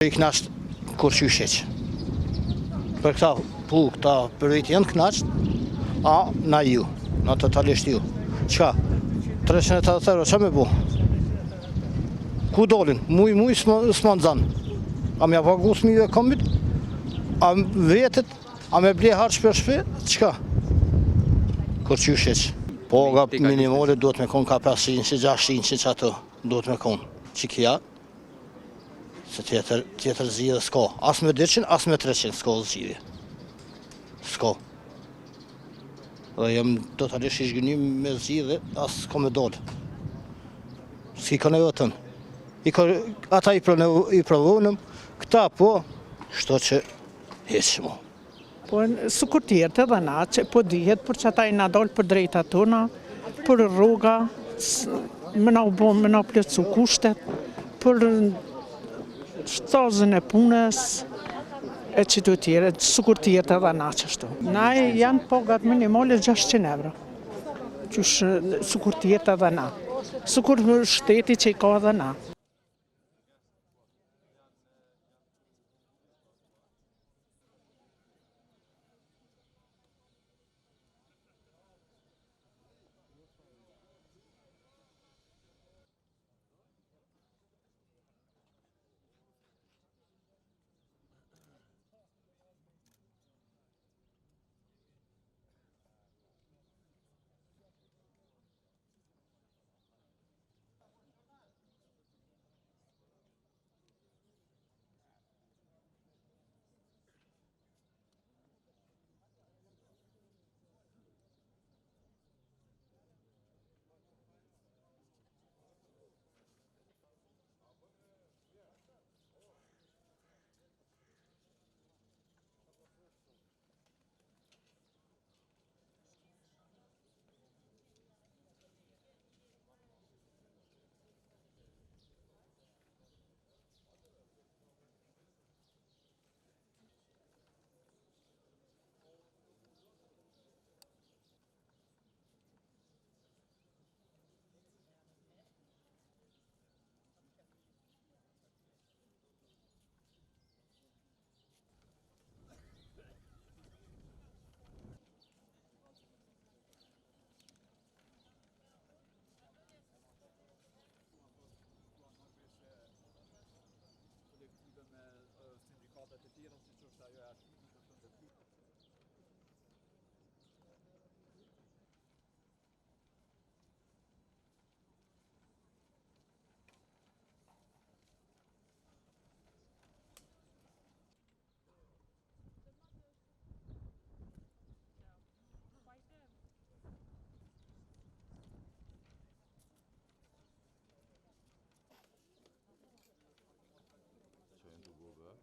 I knasht kur qysheq. Për këta përvejt janë knasht, a na ju, na totalisht ju. Qka? 380 euro, qa me bu? Ku dolin? Muj s'ma nëzan. A me avagu s'mive komit? A vetet? A me ble harq për shpe? Qka? Kur qysheq. Po, nga minimale duhet me kon ka 500, 600 që ato duhet me kon. Që kja? Se tjetër zhjidhe s'ka. As me 200, as me 300 s'ka zhjidhe. S'ka. Dhe jem totalisht i zhgënim me zhjidhe, as s'ka me dollë. S'ki ka nevojë tënë. Ata i provonëm, këta po, shto që heqë mu. Po, së kur tjertë edhe na, që po dihet, për që ata i na dollë për drejta tona, për rruga, me na plëcu kushtet, për shtazën e punës, e qëtu tjere, sukur tjetë edhe na qështu. Na janë pagat minimale 600 euro, qësh sukur tjetë edhe na, sukur shteti që i ka edhe na. Sindikatet e tjera, si që është ajo